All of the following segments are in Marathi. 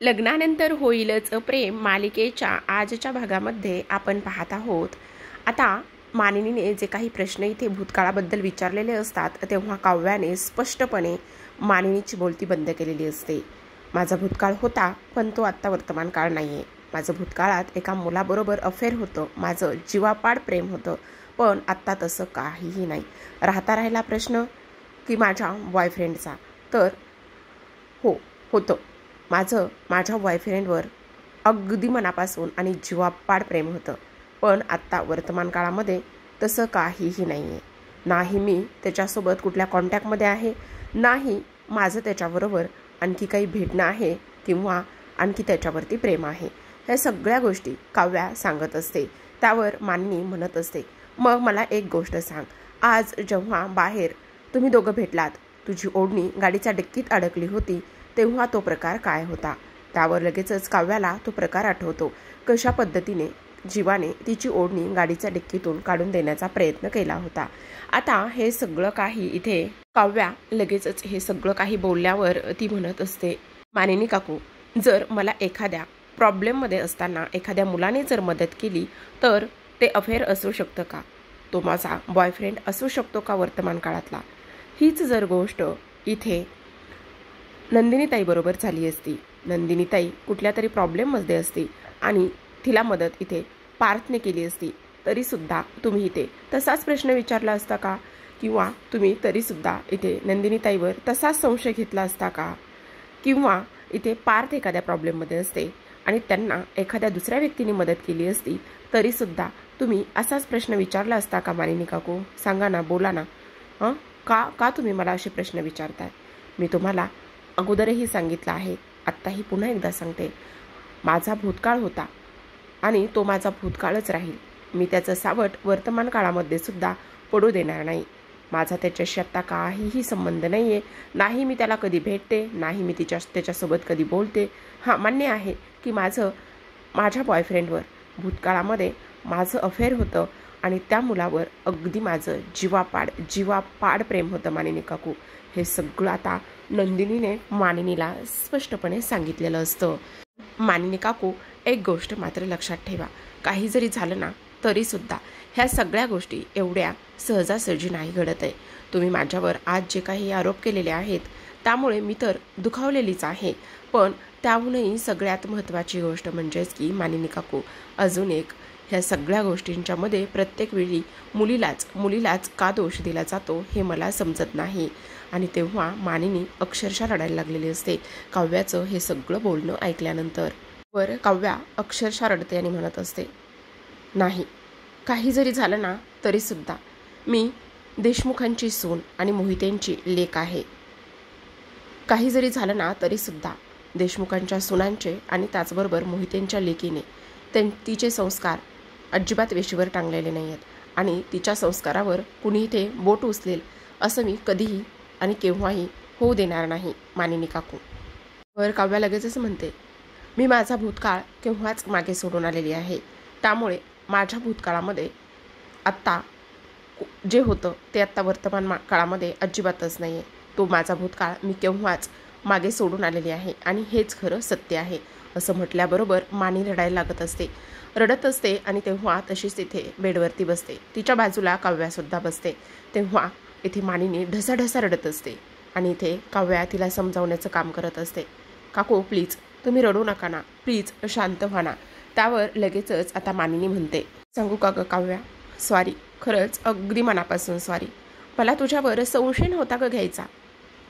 लग्नानंतर होईलच प्रेम मालिकेच्या आजच्या भागामध्ये आपण पाहत आहोत। आता मानिनीने जे काही प्रश्न इथे भूतकाळाबद्दल विचारलेले असतात तेव्हा काव्याने स्पष्टपणे मानिनीची बोलती बंद केलेली असते। माझा भूतकाळ होता पण तो आत्ता वर्तमान काळ नाहीये। माझं भूतकाळात एका मुलाबरोबर अफेअर होतं, माझं जीवापाड प्रेम होतं, पण आत्ता तसं काहीही नाही। राहिला प्रश्न की माझ्या बॉयफ्रेंडचा, तर हो होतं माझं माझ्या बॉयफ्रेंडवर अगदी मनापासून आणि जीवापाड प्रेम होतं, पण आत्ता वर्तमान काळामध्ये तसं काहीही नाही आहे। नाही मी त्याच्यासोबत कुठल्या कॉन्टॅक्टमध्ये आहे, नाही माझं त्याच्याबरोबर आणखी काही भेटणं आहे किंवा आणखी त्याच्यावरती प्रेम आहे। ह्या सगळ्या गोष्टी काव्या सांगत असते। त्यावर मानिनी म्हणत असते, मग मला एक गोष्ट सांग, आज जेव्हा बाहेर तुम्ही दोघं भेटलात, तुझी ओढणी गाडीच्या डिक्कीत अडकली होती तेव्हा तो प्रकार काय होता? त्यावर लगेचच काव्याला तो प्रकार आठवतो, कशा पद्धतीने जीवाने तिची ओढणी गाडीच्या डिक्कीतून काढून देण्याचा प्रयत्न केला होता। आता हे सगळं काही इथे काव्या लगेचच हे सगळं काही बोलल्यावर ती म्हणत असते, मानिनी काकू, जर मला एखाद्या प्रॉब्लेममध्ये असताना एखाद्या मुलाने जर मदत केली तर ते अफेअर असू शकतं का? तो माझा बॉयफ्रेंड असू शकतो का वर्तमान काळातला? हीच जर गोष्ट इथे नंदिनीताईबरोबर झाली असती, नंदिनीताई कुठल्या तरी प्रॉब्लेममध्ये असती आणि तिला मदत इथे पार्थने केली असती, तरीसुद्धा तुम्ही इथे तसाच प्रश्न विचारला असता का? किंवा तुम्ही तरीसुद्धा इथे नंदिनीताईवर तसाच संशय घेतला असता का? किंवा इथे पार्थ एखाद्या प्रॉब्लेममध्ये असते आणि त्यांना एखाद्या दुसऱ्या व्यक्तीने मदत केली असती, तरीसुद्धा तुम्ही असाच प्रश्न विचारला असता का? मानिनी काकू, सांगा ना, बोला ना। का का तुम्ही मला असे प्रश्न विचारताय? मी तुम्हाला अगोदरही सांगितलं आहे, आत्ताही पुन्हा एकदा सांगते, माझा भूतकाळ होता आणि तो माझा भूतकाळच राहील। मी त्याचं सावट वर्तमान काळामध्ये सुद्धा पडू देणार नाही। माझा त्याच्याशी आत्ता काहीही संबंध नाही आहे, नाही मी त्याला कधी भेटते, नाही मी त्याच्यासोबत कधी बोलते। हां, मान्य आहे की माझ्या बॉयफ्रेंडवर भूतकाळामध्ये माझं अफेअर होतं आणि त्या मुलावर अगदी माझं जीवापाड प्रेम होतं मानिनी काकू। हे सगळं आता नंदिनीने मानिनीला स्पष्टपणे सांगितलेलं असतं। मानिनी काकू, एक गोष्ट मात्र लक्षात ठेवा, काही जरी झालं ना तरीसुद्धा ह्या सगळ्या गोष्टी एवढ्या सहजासहजी नाही घडत आहे। तुम्ही माझ्यावर आज जे काही आरोप केलेले आहेत त्यामुळे मी तर दुखावलेलीच आहे, पण त्याहूनही सगळ्यात महत्त्वाची गोष्ट म्हणजेच की मानिनी काकू, अजून एक, ह्या सगळ्या गोष्टींच्या मध्ये प्रत्येक वेळी मुलीलाच का दोष दिला जातो हे मला समजत नाही। आणि तेव्हा मानिनी अक्षरशः रडायला लागलेली असते काव्याचं हे सगळं बोलणं ऐकल्यानंतर। वर काव्या अक्षरशः रडते आणि म्हणत असते, नाही, काही जरी झालं ना तरीसुद्धा मी देशमुखांची सून आणि मोहितेंची लेक आहे। काही जरी झालं ना तरीसुद्धा देशमुखांच्या सुनांचे आणि त्याचबरोबर मोहितेंच्या लेकीने तिचे संस्कार अजिबात वेशीवर टांगलेले नाही आहेत आणि तिच्या संस्कारावर कुणी इथे बोट उचलेल असं मी कधीही आणि केव्हाही होऊ देणार नाही मानिनी काकू। वर काव्या लगेचच म्हणते, मी माझा भूतकाळ केव्हाच मागे सोडून आलेली आहे, त्यामुळे माझ्या भूतकाळामध्ये आत्ता जे होतं ते आत्ता वर्तमान काळामध्ये अजिबातच नाही आहे। तो माझा भूतकाळ मी केव्हाच मागे सोडून आलेली आहे आणि हेच खरं सत्य आहे असं म्हटल्याबरोबर मानी रडायला लागत असते, रडत असते आणि तेव्हा तशीच तिथे बेडवरती बसते। तिच्या बाजूला काव्यासुद्धा बसते। तेव्हा इथे मानिनी ढसाढसा रडत असते आणि इथे काव्या तिला समजावण्याचं काम करत असते, काकू प्लीज तुम्ही रडू नका ना, प्लीज शांत व्हा ना। त्यावर लगेचच आता मानिनी म्हणते, सांगू का गं काव्या, सॉरी, खरंच अगदी मनापासून सॉरी। मला तुझ्यावर संशय नव्हता गं घ्यायचा,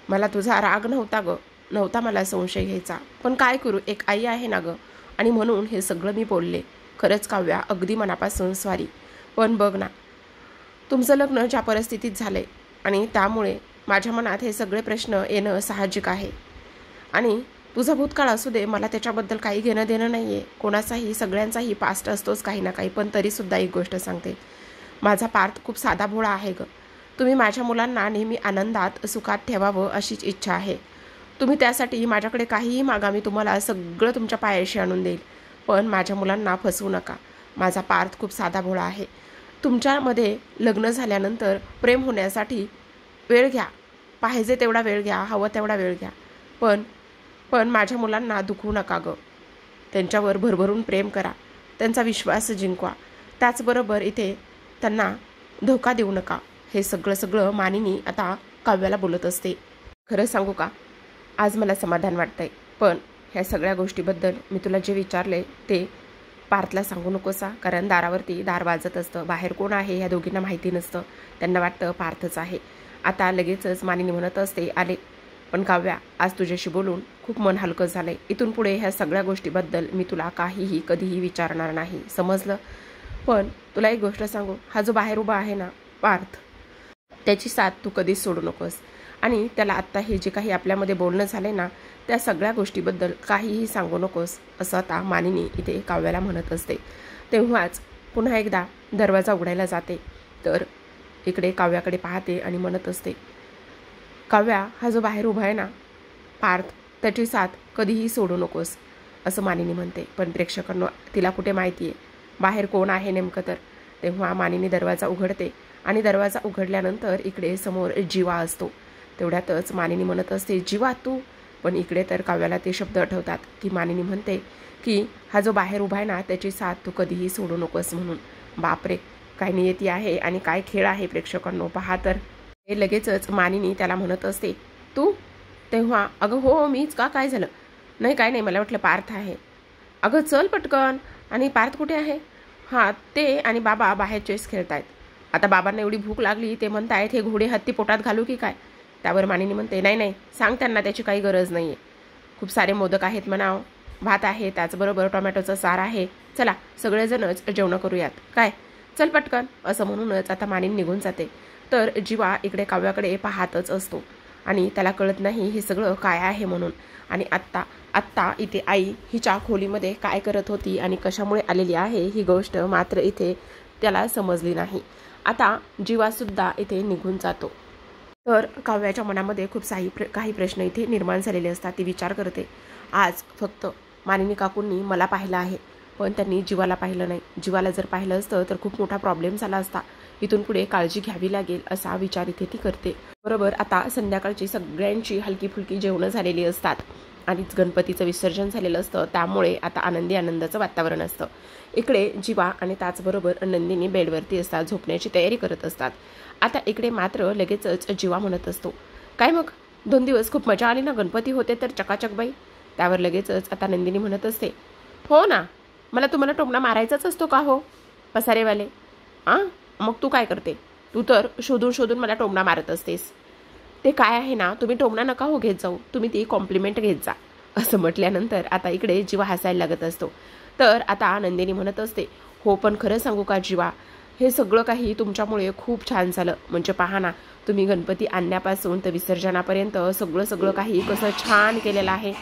मला तुझा राग नव्हता मला संशय घ्यायचा, पण काय करू, एक आई आहे ना गं, आणि म्हणून हे सगळं मी बोलले। खरंच काव्या अगदी मनापासून सॉरी, पण बघ ना, तुमचं लग्न ज्या परिस्थितीत झालंय आणि त्यामुळे माझ्या मनात हे सगळे प्रश्न येणं साहजिक आहे आणि तुझा भूतकाळ असू दे, मला त्याच्याबद्दल काही घेणं देणं नाही आहे। कोणाचाही सगळ्यांचाही पास्ट असतोच काही ना काही, पण तरीसुद्धा एक गोष्ट सांगते, माझा पार्थ खूप साधा भोळा आहे गं। तुम्ही माझ्या मुलांना नेहमी आनंदात सुखात ठेवावं अशीच इच्छा आहे। तुम्ही त्यासाठी माझ्याकडे काहीही मागा, मी तुम्हाला सगळं तुमच्या पायाशी आणून देईल, पण माझ्या मुलांना फसवू नका। माझा पार्थ खूप साधा भोळा आहे। तुमच्यामध्ये लग्न झाल्यानंतर प्रेम होण्यासाठी वेळ घ्या, पाहिजे तेवढा वेळ घ्या, हवं तेवढा वेळ घ्या, पण पण माझ्या मुलांना दुखवू नका गं. त्यांच्यावर भरभरून प्रेम करा, त्यांचा विश्वास जिंकवा. त्याचबरोबर इथे त्यांना धोका देऊ नका. हे सगळं मानिनी आता काव्याला बोलत असते. खरं सांगू का, आज मला समाधान वाटतंय. पण ह्या सगळ्या गोष्टीबद्दल मी तुला जे विचारले ते पार्थला सांगू नकोसा. कारण दारावरती दार वाजत असतं. बाहेर कोण आहे ह्या दोघींना माहिती नसतं. त्यांना वाटतं पार्थच आहे. आता लगेचच मानिनी म्हणत असते, आले. पण काव्या, आज तुझ्याशी बोलून खूप मन हलकं झालंय. इथून पुढे ह्या सगळ्या गोष्टीबद्दल मी तुला काहीही कधीही विचारणार नाही, समजलं? पण तुला एक गोष्ट सांगू, हा जो बाहेर उभा आहे ना पार्थ, त्याची साथ तू कधीच सोडू नकोस. आणि त्याला आत्ता हे जे काही आपल्यामध्ये बोलणं झालंय ना, त्या सगळ्या गोष्टीबद्दल काहीही सांगू नकोस, असं आता मानिनी इथे काव्याला म्हणत असते. तेव्हाच पुन्हा एकदा दरवाजा उघडायला जाते. तर इकडे काव्याकडे पाहते आणि म्हणत असते, काव्या, हा जो बाहेर उभा आहे ना पार्थ, त्याची साथ कधीही सोडू नकोस, असं मानिनी म्हणते. पण प्रेक्षकांना तिला कुठे माहिती आहे बाहेर कोण आहे नेमकं. तर तेव्हा मानिनी दरवाजा उघडते आणि दरवाजा उघडल्यानंतर इकडे समोर जीवा असतो. तेवढ्यातच मानिनी म्हणत असते, जीवा तू. पण इकडे तर काव्याला ते शब्द आठवतात की मानिनी म्हणते की हा जो बाहेर उभा आहे ना त्याची साथ तू कधीही सोडू नकोस म्हणून. बापरे, काय नियती आहे आणि काय खेळ आहे प्रेक्षकांनो, पहा तर. हे लगेचच मानिनी त्याला म्हणत असते, तू? तेव्हा अगं हो मीच का, काय झालं? नाही काय नाही, मला वाटलं पार्थ आहे. अगं चल पटकन. आणि पार्थ कुठे आहे? हां, ते आणि बाबा बाहेर चेस खेळतायत. आता बाबांना एवढी भूक लागली, ते म्हणतायत हे घोडे हत्ती पोटात घालू की काय? त्यावर मानिनी म्हणते, नाही नाही, सांग त्यांना त्याची काही गरज नाही आहे. खूप सारे मोदक आहेत म्हणाव, भात आहे, त्याचबरोबर टोमॅटोचं सार आहे. चला सगळेजणच जेवण करूयात काय, चल पटकन, असं म्हणूनच आता मानिनी निघून जाते. तर जीवा इकडे काव्याकडे पाहतच असतो आणि त्याला कळत नाही हे सगळं काय आहे म्हणून. आणि आत्ता इथे आई हिच्या खोलीमध्ये काय करत होती आणि कशामुळे आलेली आहे ही गोष्ट मात्र इथे त्याला समजली नाही. आता जीवासुद्धा इथे निघून जातो. तर काव्याच्या मनामध्ये खूप काही प्रश्न इथे निर्माण झालेले असतात. ती विचार करते, आज फक्त मानिनी काकूंनी मला पाहिलं आहे, पण त्यांनी जीवाला पाहिलं नाही. जीवाला जर पाहिलं असतं तर खूप मोठा प्रॉब्लेम झाला असता. इथून पुढे काळजी घ्यावी लागेल असा विचार इथे ती करते. बरोबर आता संध्याकाळची सगळ्यांची हलकी फुलकी जेवणं झालेली असतात आणि गणपतीचं विसर्जन झालेलं असतं. त्यामुळे आता आनंदाचं वातावरण असतं. इकडे जीवा आणि त्याचबरोबर नंदिनी बेडवरती असतात, झोपण्याची तयारी करत असतात. आता इकडे मात्र लगेचच जीवा म्हणत असतो, काय मग 2 दिवस खूप मजा आली ना, गणपती होते तर चकाचक बाई. त्यावर लगेचच आता नंदिनी म्हणत असते, हो ना, मला तुम्हाला टोमणा मारायचाच असतो का हो पसारेवाले? मग तू काय करते? तू तर शोधून मला टोमणा मारत असतेस. ते काय आहे ना, तुम्ही टोमणा नका हो घेत जाऊ, तुम्ही ती कॉम्प्लिमेंट घेत जा, असं म्हटल्यानंतर आता इकडे जीवा हसायला लागत असतो. तर आता नंदिनी म्हणत असते, हो पण खरं सांगू का जीवा, हे सगळं काही तुमच्यामुळे खूप छान झालं. म्हणजे पहा ना, तुम्ही गणपती आणण्यापासून तर विसर्जनापर्यंत सगळं काही कसं छान केलेलं आहे,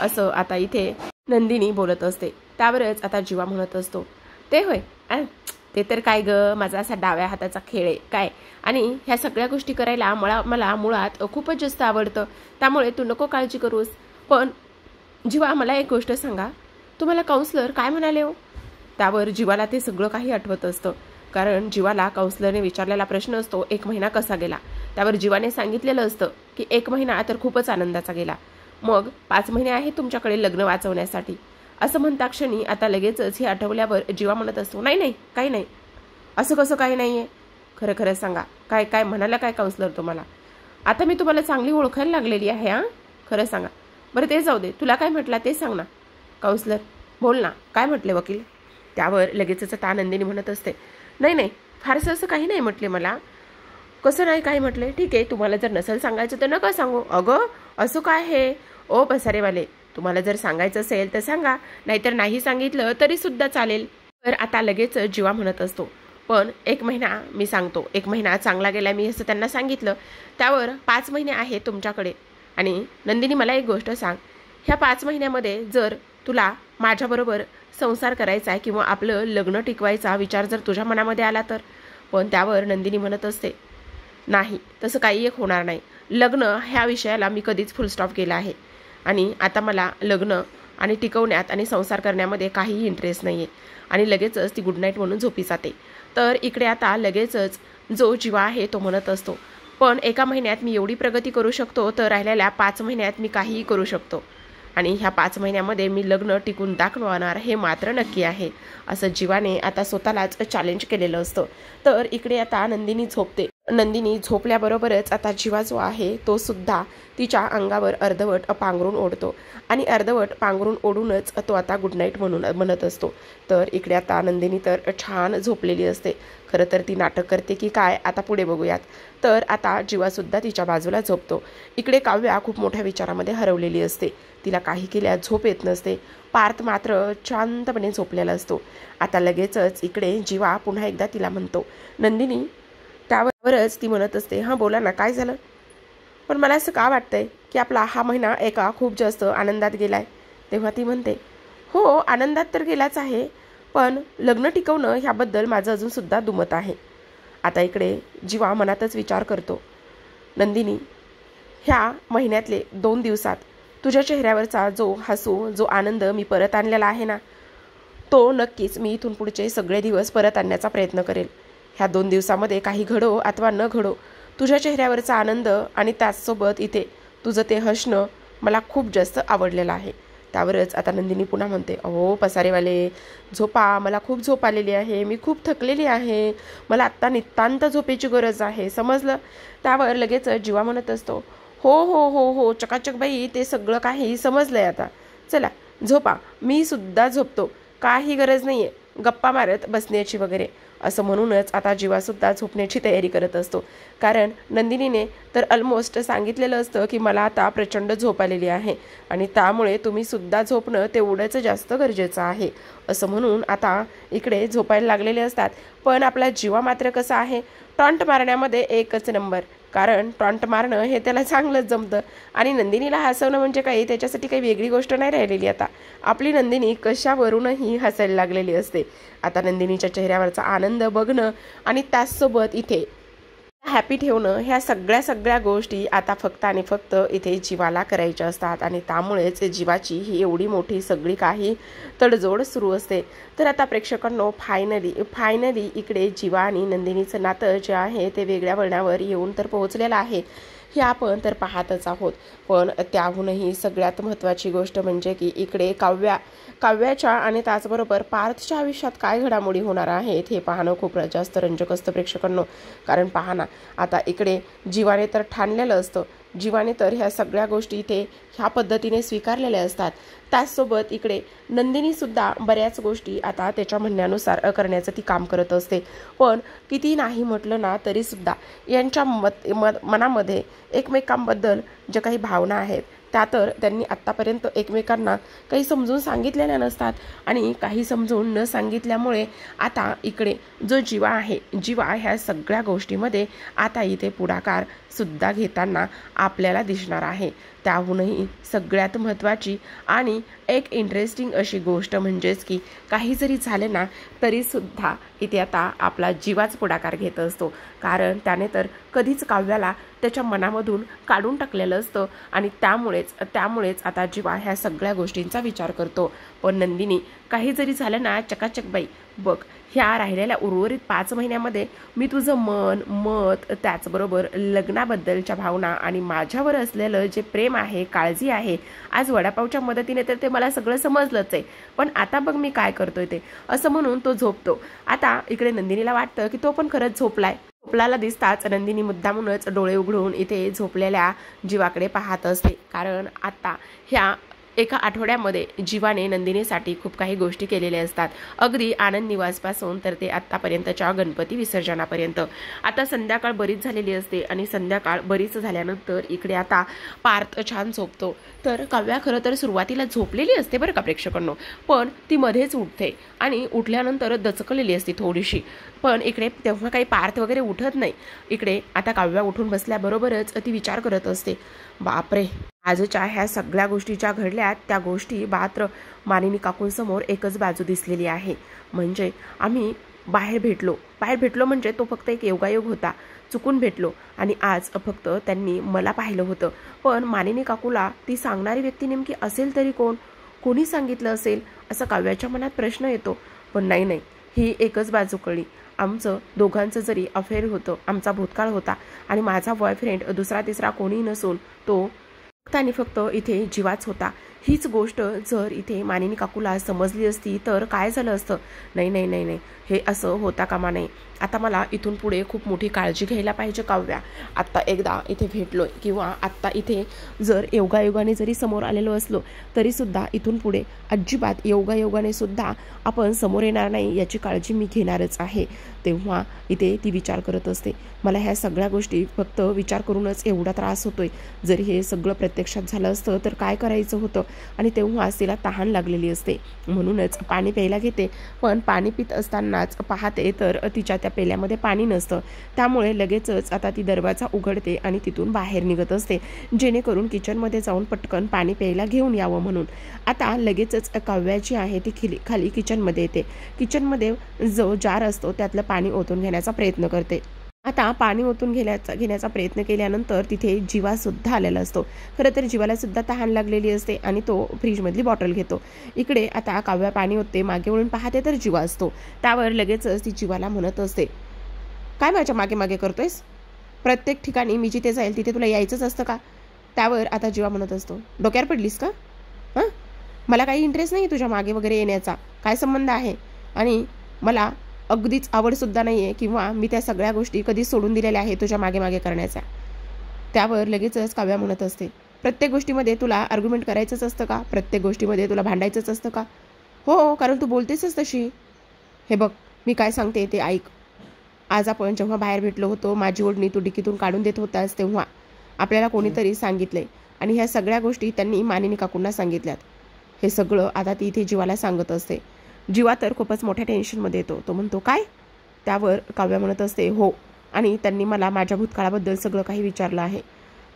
असं आता इथे नंदिनी बोलत असते. त्यावरच आता जीवा म्हणत असतो, ते होय, ते तर काय ग, माझा असा डाव्या हाताचा खेळ आहे काय, आणि ह्या सगळ्या गोष्टी करायला मला मुळात खूपच जास्त आवडतं, त्यामुळे तू नको काळजी करूस. पण जीवा, मला एक गोष्ट सांगा, तुम्हाला काउन्सलर काय म्हणाले हो? त्यावर जीवाला ते सगळं काही आठवत असतं. कारण जीवाला काउन्सलरने विचारलेला प्रश्न असतो, 1 महिना कसा गेला? त्यावर जीवाने सांगितलेलं असतं की 1 महिना तर खूपच आनंदाचा गेला, मग 5 महिने आहेत तुमच्याकडे लग्न वाचवण्यासाठी, असं म्हणता क्षणी आता लगेचच हे आठवल्यावर जीवा म्हणत असतो, नाही काही नाही. असं कसं काही नाही आहे? खरं सांगा, काय म्हणाला काय काउन्सलर तुम्हाला? आता मी तुम्हाला चांगली ओळखायला लागलेली आहे. खरं सांगा बरं. ते जाऊ दे, तुला काय म्हटला ते सांग ना. काउन्सलर बोल ना, काय म्हटले वकील? त्यावर लगेचच आता नंदिनी म्हणत असते, नाही फारसं असं काही नाही म्हटले मला. कसं नाही काय म्हटले? ठीक आहे, तुम्हाला जर नसेल सांगायचं तर नका सांगू. अगं असं काय हे ओ पसारेवाले, तुम्हाला जर सांगायचं असेल तर सांगा, नाहीतर नाही सांगितलं तरी सुद्धा चालेल. तर आता लगेच जीवा म्हणत असतो, पण 1 महिना मी सांगतो, 1 महिना चांगला गेला मी असं त्यांना सांगितलं. त्यावर 5 महिने आहेत तुमच्याकडे. आणि नंदिनी मला एक गोष्ट सांग, ह्या 5 महिन्यामध्ये जर तुला माझ्याबरोबर संसार करायचा आहे किंवा आपलं लग्न टिकवायचा विचार जर तुझ्या मनामध्ये आला तर? पण त्यावर नंदिनी म्हणत असते, नाही तसं काही एक होणार नाही. लग्न ह्या विषयाला मी कधीच फुलस्टॉप केला आहे आणि आता मला लग्न आणि टिकवण्यात आणि संसार करण्यामध्ये काहीही इंटरेस्ट नाही आहे. आणि लगेचच ती गुड नाईट म्हणून झोपी जाते. तर इकडे आता लगेचच जो जीवा आहे तो म्हणत असतो, पण 1 महिन्यात मी एवढी प्रगती करू शकतो तर राहिलेल्या 5 महिन्यात मी काहीही करू शकतो. आणि ह्या 5 महिन्यामध्ये मी लग्न टिकून दाखवणार हे मात्र नक्की आहे, असं जीवाने आता स्वतःलाच चॅलेंज केलेलं असतं. तर इकडे आता नंदिनी झोपते. नंदिनी झोपल्याबरोबरच आता जीवा जो आहे तो सुद्धा तिच्या अंगावर अर्धवट पांघरून ओढतो आणि अर्धवट पांघरून ओढूनच तो आता गुड नाईट म्हणत असतो. तर इकडे आता नंदिनी तर छान झोपलेली असते. खरं तर ती नाटक करते की काय, आता पुढे बघूयात. तर आता जीवासुद्धा तिच्या बाजूला झोपतो. इकडे काव्या खूप मोठ्या विचारामध्ये हरवलेली असते. तिला काही केल्या झोप येत नसते. पार्थ मात्र शांतपणे झोपलेला असतो. आता लगेचच इकडे जीवा पुन्हा एकदा तिला म्हणतो, नंदिनी. त्यावरच ती म्हणत असते, हां बोला ना, काय झालं? पण मला असं का वाटतंय की आपला हा महिना एका खूप जास्त आनंदात गेलाय. तेव्हा ती म्हणते, हो आनंदात तर गेलाच आहे, पण लग्न टिकवणं ह्याबद्दल माझं अजूनसुद्धा दुमत आहे. आता इकडे जीवा मनातच विचार करतो, नंदिनी, ह्या महिन्यातले 2 दिवसात तुझ्या चेहऱ्यावरचा जो हसू, जो आनंद मी परत आणलेला आहे ना, तो नक्कीच मी इथून पुढचे सगळे दिवस परत आणण्याचा प्रयत्न करेल. ह्या 2 दिवसामध्ये काही घडो अथवा न घडो, तुझ्या चेहऱ्यावरचा आनंद आणि त्याचसोबत इथे तुझं ते हसणं मला खूप जास्त आवडलेलं आहे. त्यावरच आता नंदिनी पुन्हा म्हणते, अहो पसारेवाले, झोपा, मला खूप झोप आलेली आहे, मी खूप थकलेली आहे, मला आत्ता नितांत झोपेची गरज आहे, समजलं? त्यावर लगेच जीवा म्हणत असतो, हो हो हो हो चकाचक बाई, ते सगळं काही समजलंय, आता चला झोपा, मी सुद्धा झोपतो, काही गरज नाही आहे गप्पा मारत बसण्याची वगैरे. असं म्हणूनच आता जीवासुद्धा झोपण्याची तयारी करत असतो. कारण नंदिनीने तर ऑलमोस्ट सांगितलेलं असतं की मला आता प्रचंड झोप आलेली आहे आणि त्यामुळे तुम्ही सुद्धा झोपणं तेवढंच जास्त गरजेचं आहे, असं म्हणून आता इकडे झोपायला लागलेले असतात. पण आपला जीवा मात्र कसा आहे, टॉन्ट मारण्यामध्ये एकच नंबर. कारण टॉन्ट मारणं हे त्याला चांगलंच जमतं आणि नंदिनीला हसवणं म्हणजे काही त्याच्यासाठी काही वेगळी गोष्ट नाही राहिलेली. आता आपली नंदिनी कशावरूनही हसायला लागलेली असते. आता नंदिनीच्या चेहऱ्यावरचा आनंद बघणं आणि त्याचसोबत इथे हॅपी ठेवणं, ह्या सगळ्या गोष्टी आता फक्त आणि फक्त इथे जीवाला करायच्या असतात आणि त्यामुळेच जीवाची ही एवढी मोठी सगळी काही तडजोड सुरू असते. तर आता प्रेक्षकांनो फायनली इकडे जीवा आणि नंदिनीचं नातं जे आहे ते वेगळ्या वळणावर येऊन तर पोहोचलेलं आहे, हे आपण तर पाहतच आहोत. पण त्याहूनही सगळ्यात महत्त्वाची गोष्ट म्हणजे की इकडे काव्याच्या आणि त्याचबरोबर पार्थच्या आयुष्यात काय घडामोडी होणार आहेत हे पाहणं खूप जास्त रंजक असतं प्रेक्षकांनो. कारण पहा ना, आता इकडे जीवाने तर ठाणलेलं असतं, जीवाने तर ह्या सगळ्या गोष्टी इथे ह्या पद्धतीने स्वीकारलेल्या असतात. त्याचसोबत इकडे नंदिनीसुद्धा बऱ्याच गोष्टी आता त्याच्या म्हणण्यानुसार करण्याचं ती काम करत असते. पण किती नाही म्हटलं ना तरीसुद्धा यांच्या मनामध्ये एकमेकांबद्दल ज्या काही भावना आहेत त्या तर त्यांनी आत्तापर्यंत एकमेकांना काही समजून सांगितलेल्या नसतात आणि काही समजून न सांगितल्यामुळे आता इकडे जो जीवा आहे, जीवा ह्या सगळ्या गोष्टीमध्ये आता इथे पुढाकार सुद्धा घेताना आपल्याला दिसणार आहे. त्याहूनही सगळ्यात महत्त्वाची आणि एक इंटरेस्टिंग अशी गोष्ट म्हणजेच की काही जरी झालं ना तरीसुद्धा इथे आता आपला जीवाच पुढाकार घेत असतो. कारण त्याने तर कधीच काव्याला त्याच्या मनामधून काढून टाकलेलं असतं आणि त्यामुळेच आता जीवा ह्या सगळ्या गोष्टींचा विचार करतो. पण नंदिनी, काही जरी झालं ना चकाचक बाई, बघ ह्या राहिलेल्या उर्वरित 5 महिन्यामध्ये मी तुझं मन, मत, त्याचबरोबर लग्नाबद्दलच्या भावना आणि माझ्यावर असलेलं जे प्रेम आहे, काळजी आहे, आज वडापावच्या मदतीने तर ते मला सगळं समजलंच आहे, पण आता बघ मी काय करतोय ते, असं म्हणून तो झोपतो. आता इकडे नंदिनीला वाटतं की तो पण खरंच झोपलाय. झोपलाला दिसताच नंदिनी मुद्दामूनच डोळे उघडून इथे झोपलेल्या जीवाकडे पाहत असते. कारण आता ह्या एका आठवड्यामध्ये जीवाने नंदिनीसाठी खूप काही गोष्टी केलेल्या असतात. अगदी आनंद निवासपासून तर ते आत्तापर्यंतच्या गणपती विसर्जनापर्यंत. आता संध्याकाळ बरीच झालेली असते आणि संध्याकाळ बरीच झाल्यानंतर इकडे आता पार्थ छान झोपतो. तर काव्या खरं तर सुरुवातीला झोपलेली असते बरं का प्रेक्षकांनो, पण ती मध्येच उठते आणि उठल्यानंतर दचकलेली असते थोडीशी. पण इकडे तेव्हा काही पार्थ वगैरे उठत नाही. इकडे आता काव्या उठून बसल्याबरोबरच ती विचार करत असते, बापरे, आजच्या ह्या सगळ्या गोष्टी ज्या घडल्यात त्या गोष्टी मात्र मानिनी काकूंसमोर एकच बाजू दिसलेली आहे. म्हणजे आम्ही बाहेर भेटलो म्हणजे तो फक्त एक योगायोग होता, चुकून भेटलो आणि आज फक्त त्यांनी मला पाहिलं होतं. पण मानिनी काकूला ती सांगणारी व्यक्ती नेमकी असेल तरी कोणी सांगितलं असेल असं काव्याच्या मनात प्रश्न येतो. पण नाही, ही एकच बाजू कळली. आमचं दोघांचं जरी अफेअर होतं, आमचा भूतकाळ होता आणि माझा बॉयफ्रेंड दुसरा तिसरा कोणी नसून तो फक्त आणि फक्त इथे जीवाच होता, हीच गोष्ट जर इथे मानिनी काकूला समजली असती तर काय झालं असतं. नाही नाही नाही नाही, हे असं होता कामा नये. आता मला इथून पुढे खूप मोठी काळजी घ्यायला पाहिजे काव्या. आत्ता एकदा इथे भेटलोय किंवा आत्ता इथे जर योगायोगाने जरी समोर आलेलो असलो तरीसुद्धा इथून पुढे अजिबात योगायोगाने सुद्धा आपण समोर येणार नाही याची काळजी मी घेणारच आहे. तेव्हा इथे ती विचार करत असते, मला ह्या सगळ्या गोष्टी फक्त विचार करूनच एवढा त्रास होतोय. जर हे सगळं प्रत्यक्षात झालं असतं तर काय करायचं होतं. आणि तेव्हाच तिला तहान लागलेली असते, म्हणूनच पाणी प्यायला घेते. पण पाणी पित असतानाच पाहते तर तिच्या त्या पेल्यामध्ये पाणी नसतं. त्यामुळे लगेचच आता ती दरवाजा उघडते आणि तिथून बाहेर निघत असते, जेणेकरून किचनमध्ये जाऊन पटकन पाणी प्यायला घेऊन यावं म्हणून. आता लगेचच काव्या जी आहे ती खाली किचनमध्ये येते. किचनमध्ये जो जार असतो त्यातलं पाणी ओतून घेण्याचा प्रयत्न करते. आता पाणी ओतून घेण्याचा प्रयत्न केल्यानंतर तिथे जीवासुद्धा आलेला असतो. खरं तर जीवाला सुद्धा तहान लागलेली असते आणि तो फ्रीजमधली बॉटल घेतो. इकडे आता काव्या पाणी ओतते, मागे वळून पाहते तर जीवा असतो. त्यावर लगेचच ती जीवाला म्हणत असते, काय माझ्या मागे मागे करतोयस? प्रत्येक ठिकाणी मी जिथे जाईल तिथे तुला यायचंच असतं का? त्यावर आता जीवा म्हणत असतो, डोक्यावर पडलीस का? हां, मला काही इंटरेस्ट नाही तुझ्या मागे वगैरे येण्याचा. काय संबंध आहे? आणि मला अगदीच आवडसुद्धा नाही आहे किंवा मी त्या सगळ्या गोष्टी कधीच सोडून दिलेल्या आहे तुझ्या मागे मागे करण्याचा. त्यावर लगेचच काव्या म्हणत असते, प्रत्येक गोष्टीमध्ये तुला आर्ग्युमेंट करायचंच असतं का? प्रत्येक गोष्टीमध्ये तुला भांडायचंच असतं का? हो, कारण तू बोलतेसच तशी. हे बघ, मी काय सांगते ते ऐक. आज आपण जेव्हा बाहेर भेटलो होतो, माझी ओढणी तू डिकीतून काढून देत होतास तेव्हा आपल्याला कोणीतरी सांगितलंय आणि ह्या सगळ्या गोष्टी त्यांनी मानिनी काकूंना सांगितल्यात. हे सगळं आता ती इथे जीवाला सांगत असते. जीवा तर खूपच मोठ्या टेन्शनमध्ये येतो. तो म्हणतो, काय? त्यावर काव्या म्हणत असते, हो, आणि त्यांनी मला माझ्या भूतकाळाबद्दल सगळं काही विचारलं आहे.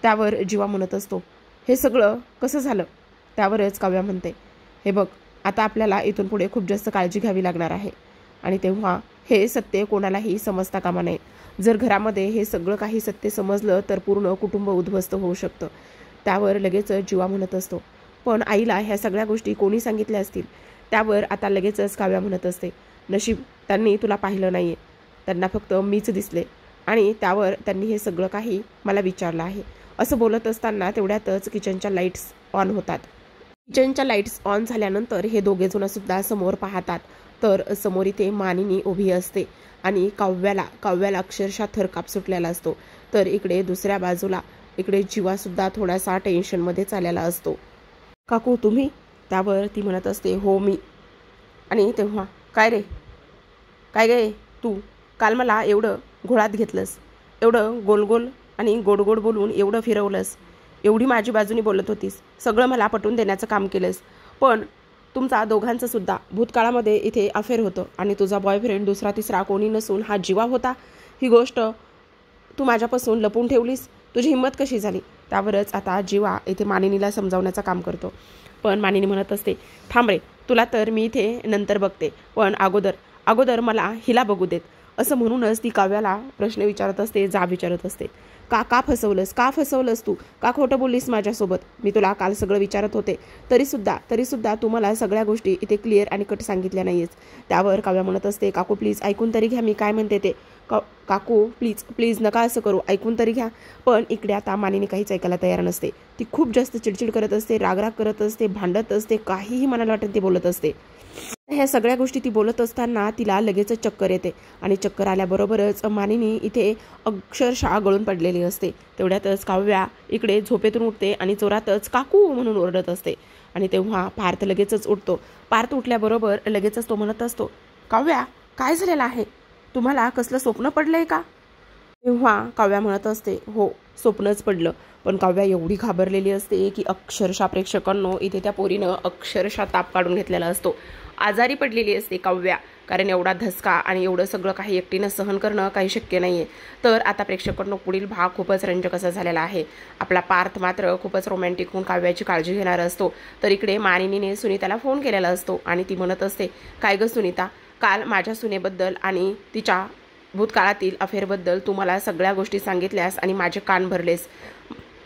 त्यावर जीवा म्हणत असतो, हे सगळं कसं झालं? त्यावरच काव्या म्हणते, हे बघ, आता आपल्याला इथून पुढे खूप जास्त काळजी घ्यावी लागणार आहे. आणि तेव्हा हे सत्य कोणालाही समजता कामा नये. जर घरामध्ये हे सगळं काही सत्य समजलं तर पूर्ण कुटुंब उद्ध्वस्त होऊ शकतं. त्यावर लगेच जीवा म्हणत असतो, पण आईला ह्या सगळ्या गोष्टी कोणी सांगितल्या असतील? त्यावर आता लगेचच काव्या म्हणत असते, नशीब त्यांनी तुला पाहिलं नाहीये, त्यांना फक्त मीच दिसले आणि त्यावर त्यांनी हे सगळं काही मला विचारलं आहे. असं बोलत असताना तेवढ्यातच किचनच्या लाईट्स ऑन होतात. किचनच्या लाईट्स ऑन झाल्यानंतर हे दोघेजण सुद्धा समोर पाहतात तर समोर इथे मानिनी उभी असते आणि काव्याला अक्षरशः थरकाप सुटलेला असतो. तर इकडे दुसऱ्या बाजूला इकडे जीवासुद्धा थोडासा टेन्शनमध्ये चाललेला असतो. काकू तुम्ही? त्यावर ती म्हणत असते, हो मी. आणि तेव्हा काय रे, काय गे तू काल मला एवढं घोळात घेतलंस, एवढं गोलगोल आणि गोडगोड बोलून एवढं फिरवलंस, एवढी माझी बाजूनी बोलत होतीस, सगळं मला पटवून देण्याचं काम केलंस. पण तुमचा दोघांचं सुद्धा भूतकाळामध्ये इथे अफेअर होतं आणि तुझा बॉयफ्रेंड दुसरा तिसरा कोणी नसून हा जीवा होता. ही गोष्ट तू माझ्यापासून लपून ठेवलीस, तुझी हिंमत कशी झाली? त्यावरच आता जीवा इथे मानिनीला समजावण्याचं काम करतो. पण मानिनी म्हणत असते, थांब रे, तुला तर मी इथे नंतर बघते, पण अगोदर मला हिला बघू देत. असं म्हणूनच ती काव्याला प्रश्न विचारत असते, जाब विचारत असते. का फसवलंस तू? का खोटं बोललीस माझ्यासोबत? मी तुला काल सगळं विचारत होते, तरीसुद्धा तू मला सगळ्या गोष्टी इथे क्लिअर आणि कट सांगितल्या नाहीयेस. त्यावर काव्या म्हणत असते, काकू प्लीज ऐकून तरी घ्या मी काय म्हणते ते. काकू प्लीज नका असं करू, ऐकून तरी घ्या. पण इकडे आता मानिनी काहीच ऐकायला तयार नसते. ती खूप जास्त चिडचिड करत असते, रागराग करत असते, भांडत असते, काहीही मनाला वाटत ते बोलत असते. ह्या सगळ्या गोष्टी ती बोलत असताना तिला लगेचच चक्कर येते आणि चक्कर आल्याबरोबरच मानिनी इथे अक्षरशः गळून पडलेली असते. तेवढ्यातच काव्या इकडे झोपेतून उठते आणि जोरातच काकू म्हणून ओरडत असते. आणि तेव्हा पार्थ लगेचच उठतो. पार्थ उठल्याबरोबर लगेचच तो म्हणत असतो, काव्या काय झालेलं आहे? तुम्हाला कसलं स्वप्न पडलंय का? तेव्हा काव्या म्हणत असते, हो स्वप्नच पडलं. पण काव्या एवढी घाबरलेली असते की अक्षरशः प्रेक्षकांनो इथे त्या पोरीनं अक्षरशः ताप काढून घेतलेला असतो. आजारी पडलेली असते काव्या, कारण एवढा धसका आणि एवढं सगळं काही एकटीनं सहन करणं काही शक्य नाहीये. तर आता प्रेक्षकांनो पुढील भाग खूपच रंजक असा झालेला आहे. आपला पार्थ मात्र खूपच रोमॅन्टिक होऊन काव्याची काळजी घेणार असतो. तर इकडे मानिनीने सुनीताला फोन केलेला असतो आणि ती म्हणत असते, काय ग सुनीता, काल माझ्या सुनेबद्दल आणि तिच्या भूतकाळातील अफेअरबद्दल तू मला सगळ्या गोष्टी सांगितल्यास आणि माझे कान भरलेस.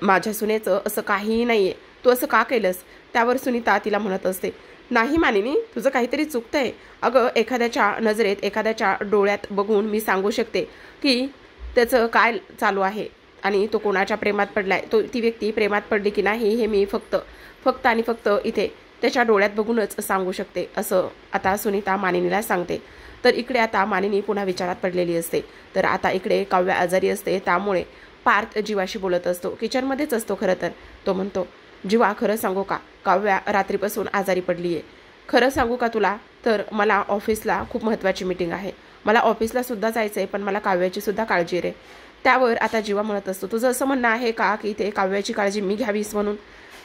माझ्या सुनेचं असं काहीही नाहीये, तू असं का केलंस? त्यावर सुनीता तिला म्हणत असते, नाही मानिनी, तुझं काहीतरी चुकतंय. अगं एखाद्याच्या नजरेत एखाद्याच्या डोळ्यात बघून मी सांगू शकते की त्याचं काय चालू आहे आणि तो कोणाच्या प्रेमात पडलाय, ती व्यक्ती प्रेमात पडली की नाही हे मी फक्त आणि फक्त इथे त्याच्या डोळ्यात बघूनच सांगू शकते, असं आता सुनीता मानिनीला सांगते. तर इकडे आता मानिनी पुन्हा विचारात पडलेली असते. तर आता इकडे काव्य आजारी असते, त्यामुळे पार्थ जीवाशी बोलत असतो. किचनमध्येच असतो खरं तर. तो म्हणतो, जीवा खरं सांगू का, काव्या रात्रीपासून आजारी पडली आहे. खरं सांगू का तुला, तर मला ऑफिसला खूप महत्त्वाची मीटिंग आहे. मला ऑफिसला सुद्धा जायचं आहे, पण मला काव्याची सुद्धा काळजी रे. त्यावर आता जीवा म्हणत असतो, तुझं असं म्हणणं आहे का की ते काव्याची काळजी मी घ्यावीस म्हणून.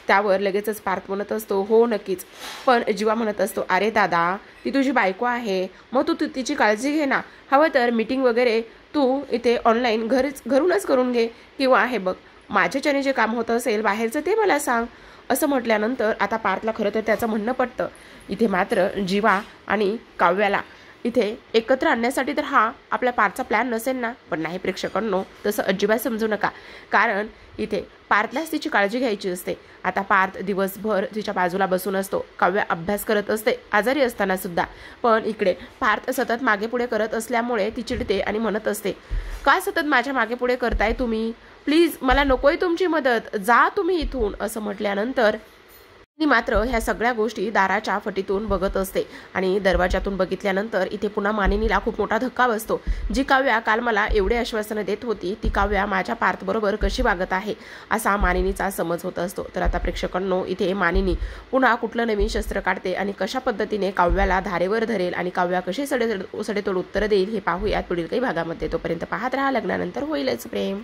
त्यावर लगेचच पार्थ म्हणत असतो, हो नक्कीच. पण जीवा म्हणत असतो, अरे दादा, ती तुझी बायको आहे, मग तू तिची काळजी घे ना. हवं तर मीटिंग वगैरे तू इथे ऑनलाईन घरूनच करून घे, किंवा हे बघ, माझ्याच्याने जे काम होतं असेल बाहेरचं ते मला सांग. असं म्हटल्यानंतर आता पार्थला खरं तर त्याचं म्हणणं पटतं. इथे मात्र जीवा आणि काव्याला इथे एकत्र आणण्यासाठी तर हा आपल्या पार्थचा प्लॅन नसेल ना. पण नाही प्रेक्षकांनो, तसं अजिबात समजू नका, कारण इथे पार्थलाच तिची काळजी घ्यायची असते. आता पार्थ दिवसभर तिच्या बाजूला बसून असतो. काव्या अभ्यास करत असते आजारी असताना सुद्धा. पण इकडे पार्थ सतत मागे पुढे करत असल्यामुळे ती चिडते आणि म्हणत असते, का सतत माझ्या मागे पुढे करताय तुम्ही, प्लीज मला नकोय तुमची मदत, जा तुम्ही इथून. असं म्हटल्यानंतर ती मात्र ह्या सगळ्या गोष्टी दाराच्या फटीतून बघत असते. आणि दरवाजातून बघितल्यानंतर इथे पुन्हा मानिनीला खूप मोठा धक्का बसतो. जी काव्या काल मला एवढे आश्वासनं देत होती, ती काव्या माझ्या पार्थबरोबर कशी वागत आहे, असा मानिनीचा समज होत असतो. तर आता प्रेक्षकांनो, इथे मानिनी पुन्हा कुठलं नवीन शस्त्र काढते आणि कशा पद्धतीने काव्याला धारेवर धरेल आणि काव्या कशी सडेतोड उत्तर देईल हे पाहूयात पुढील काही भागामध्ये. तोपर्यंत पाहत राहा लग्नानंतर होईलच प्रेम.